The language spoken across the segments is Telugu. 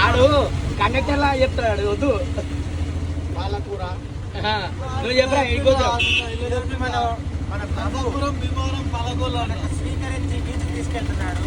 ఆడు కండక్టర్ లా చెప్తాడు వద్దు పాలకూర నువ్వు చెప్పరా వెళ్ళిపోతావు మన పాలపురం భీమవరం పాలకూర స్వీకరించి బీచ్ తీసుకెళ్తున్నాడు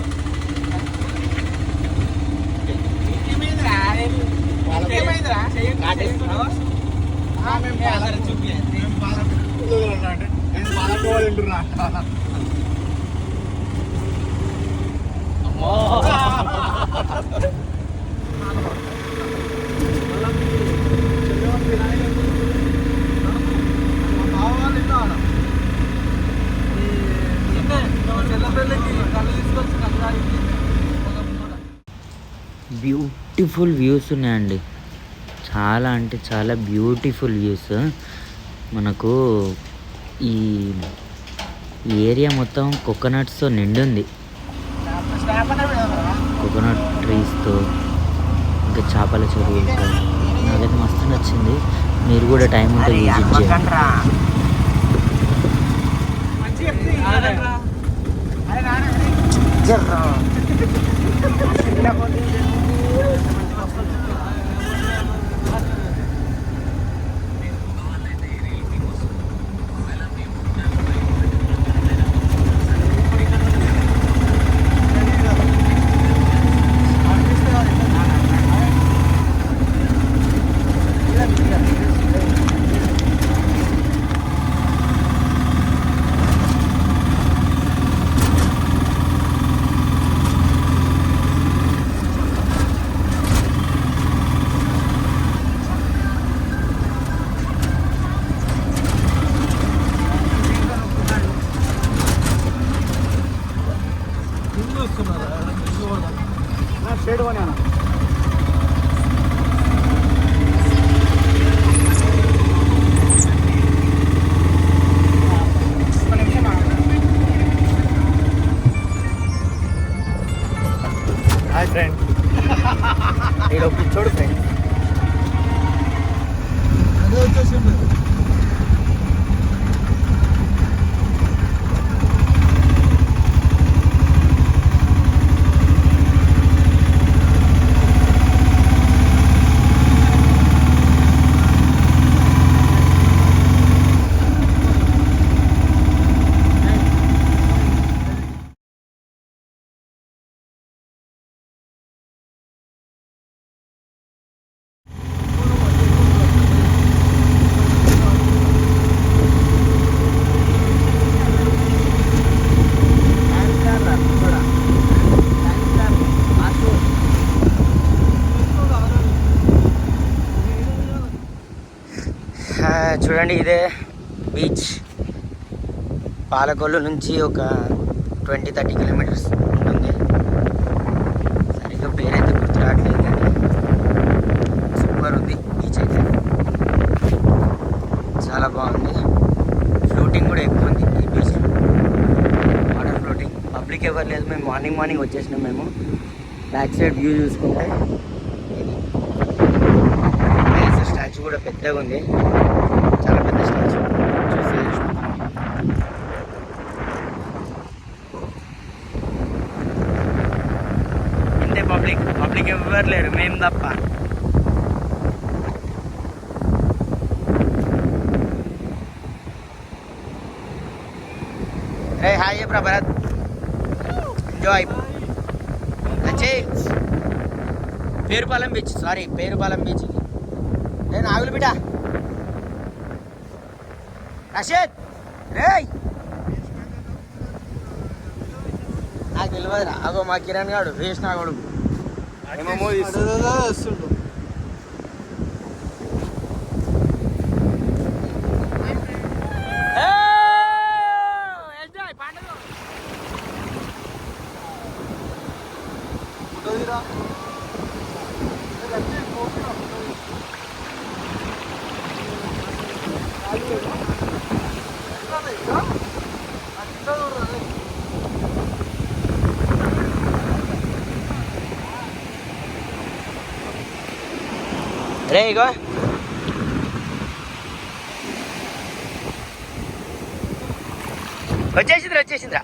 బ్యూటిఫుల్ వ్యూస్ ఉన్నాయండి, చాలా అంటే చాలా బ్యూటిఫుల్ వ్యూస్. మనకు ఈ ఏరియా మొత్తం కోకోనట్స్తో నిండుంది, కోకోనట్ ట్రీస్తో, ఇంకా చేపల చెరువులతో. నాకైతే మస్తు నచ్చింది. మీరు కూడా టైం ఉంటే విజిట్ చేయండి. హాయ్ ఫ్రెండ్, నేను పిచ్చోడు ఫ్రెండ్. అదే వచ్చేసింది. చూడండి, ఇదే బీచ్. పాలకొల్లు నుంచి ఒక 20-30 కిలోమీటర్స్ ఉంటుంది. సరిగ్గా పేరైతే గుర్తు రావట్లేదు, కానీ సూపర్ ఉంది బీచ్ అయితే. చాలా బాగుంది. ఫ్లోటింగ్ కూడా ఎక్కువ ఉంది ఈ బీచ్లో, వాటర్ ఫ్లోటింగ్. పబ్లిక్ ఎవరు లేదు, మేము మార్నింగ్ వచ్చేసినాం. మేము బ్యాక్ సైడ్ వ్యూ చూసుకుంటే స్టాచ్యూ కూడా పెద్దగా ఉంది, చాలా పెద్ద స్టాచ్యూ. ఇంతే పబ్లిక్ ఎవరు లేరు, మేము తప్ప. రే హాయ్ చెప్పరా భరత్, ఎంజాయ్. పేరుపాలెం బీచ్. నేను ఆగులు బిడ్డ రషీద్ రే, నాకు తెలియదురా. అగో మా కిరణ్ గాడు వేస్ట్ నా కొడుకు ఏమో వస్తుండు. రే ఇగో వచ్చేసిందిరా.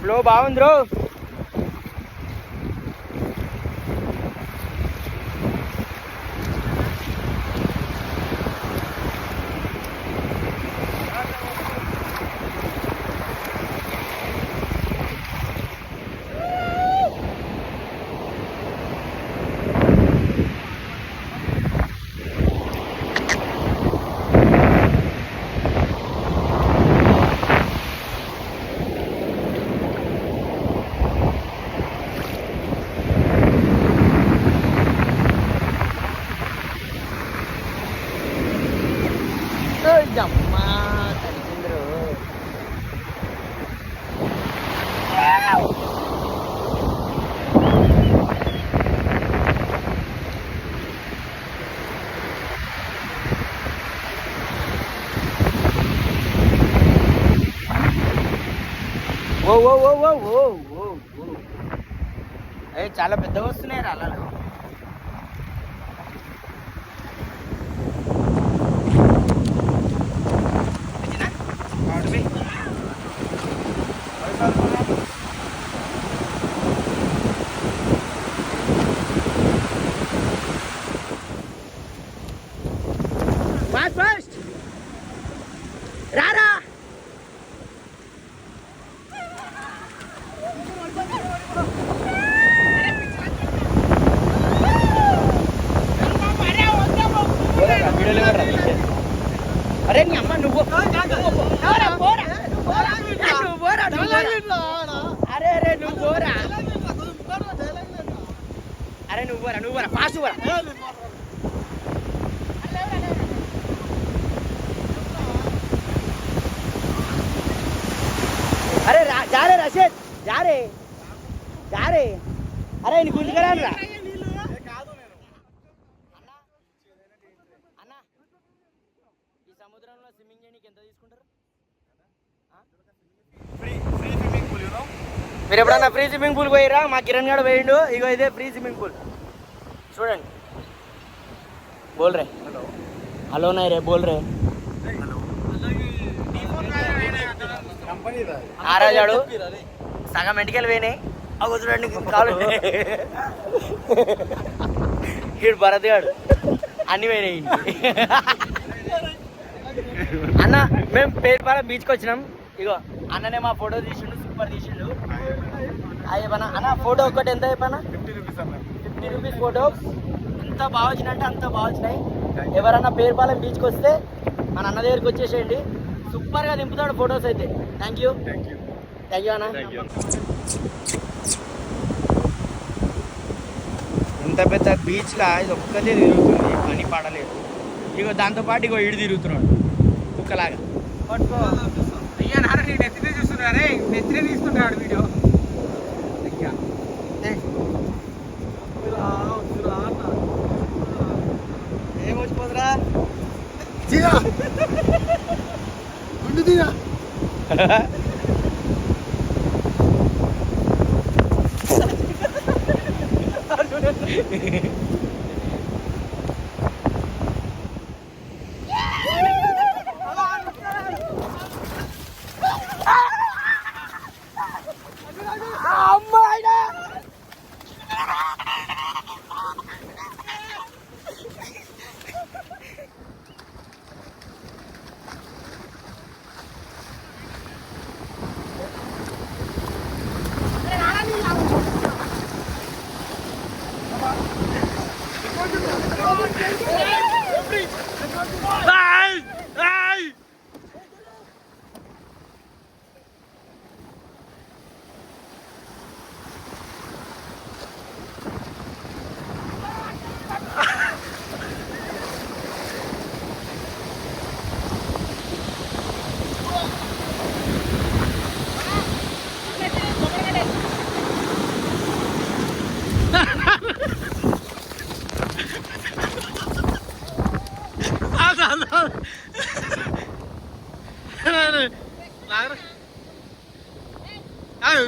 ఫ్లో బాగుంది రో. అమ్మా తల్లిదండ్రు ఓ ఓ ఓ ఓ ఓ ఓ అయ్యి చాలా పెద్దగా వస్తున్నాయి రా అలా. ఫాస్ట్ రారా. అరే నీ అమ్మ నువ్వు అరే అరే నువ్వు పోరా. అరే నువ్వు పోరా, నువ్వు పోరా, ఫాస్ట్ పోరా. అరే జారే రషేద్ జారే జారే. అరే నీ గుంజుకరాను రా అన్న. ఈ సముద్రంలో స్విమ్మింగ్ చేయడానికి ఎంత తీసుకుంటారు? మీరు ఎప్పుడన్నా ఫ్రీ స్విమ్మింగ్ పూల్ పోయిరా? మా కిరణ్ గారు పోయిండు. ఇగో ఇదే ఫ్రీ స్విమ్మింగ్ పూల్ చూడండి. బోల్ రే హలో నాయ్ రే బోల్ రే. ఆరాజాడు సగం ఎంటికలు పోయినాయి. అవి చూడండి కాలు. ఈడు భరత్ గాడు అన్ని పోయినాయి. అన్న మేము పేరుపాలెం బీచ్కి వచ్చినాం. ఇగో అన్ననే మా ఫోటో తీసిండు, సూపర్ తీసిండు. అయ్యపనా అన్న ఫోటో ఒక్కటి ఎంత అయిపోయినా? 50 రూపీస్ ఫోటో. ఎంత బాగా వచ్చినాయంటే అంత బాగా వచ్చినాయి. ఎవరన్నా పేరుపాలెం బీచ్కి వస్తే మన అన్న దగ్గరికి వచ్చేసేయండి, సూపర్గా దింపుతాడు ఫొటోస్ అయితే. థ్యాంక్ యూ అన్న. ఇంత పెద్ద బీచ్లా ఇది ఒక్కటే తిరుగుతుంది, పని పడలేదు. ఇగో దాంతోపాటు ఇగో ఇడు తిరుగుతున్నాడు కుక్కలాగా. పట్టుకో అయ్యా నారా, నీ నెత్తినే చూస్తున్నారే, నెత్తినే తీసుకుంటాడు వీడియో. అయ్యా ఏం వచ్చిపోదురా తీరా ఉండు తీరా.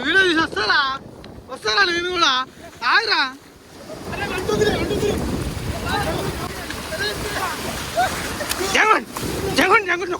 వీడియో తీసి వస్తారా నేను కూడా ఆగరా. జగన్ జగన్ జగన్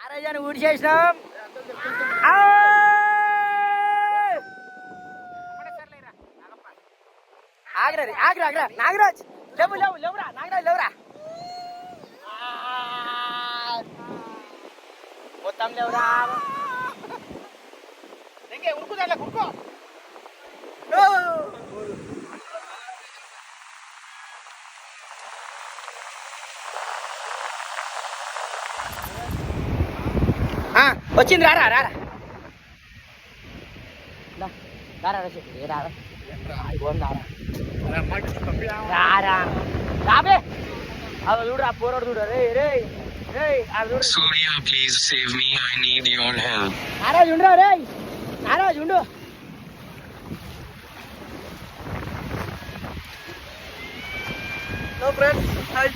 ఆరోజు ఊడి చేసినాం. ఆగ్రా నాగరాజ్ లేవురా నాగరాజ్ లేవురా మొత్తం లేవురా ఉరుకుదా కురుకో వచ్చింది రారా రారా రారా రాబే అది చూడు ఆ పోరాడు చూడు రే రే Surya, please save me. I need your help. నారాజు ఉండు రే నారాజు ఉండు హలో ఫ్రెండ్స్ హాయ్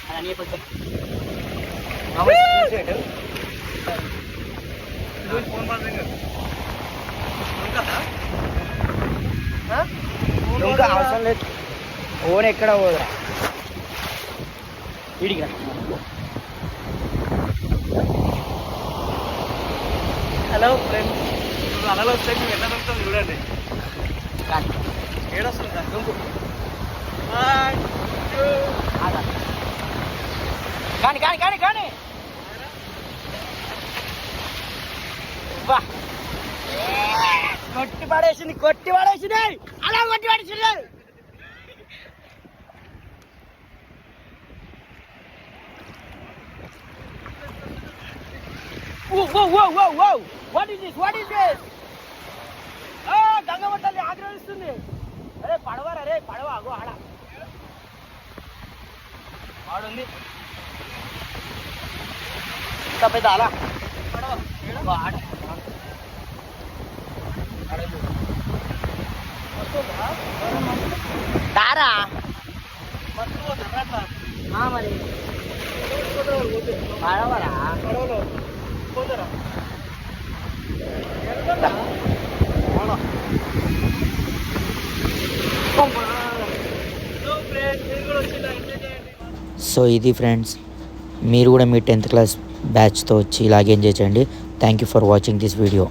అలా నీ కొంచెం ఫోన్ మాట్లాడండి ఇంకా అవసరం లేదు ఓన్ ఎక్కడ పోదురా వీడికి హలో ఫ్రెండ్స్ అలలు వస్తే మేము ఎట్లా దొరుకుతాం చూడండి ఏడొస్తుంది సార్ కానీ వా కొట్టి పడేసింది అలా కొట్టి పడేసింది What is this? గంగవట్టల్లి ఆగ్రహిస్తుంది. అరే పడవ అగో ఆడ వాడుంది ఇంత పెద్ద అలా పడవ ఆడ దారా మరి పడవరా పోతారా సో ఇది ఫ్రెండ్స్, మీరు కూడా మీ 10th క్లాస్ బ్యాచ్తో వచ్చి ఇలాగే ఎంజాయ్ చేయండి. Thank you for watching this video.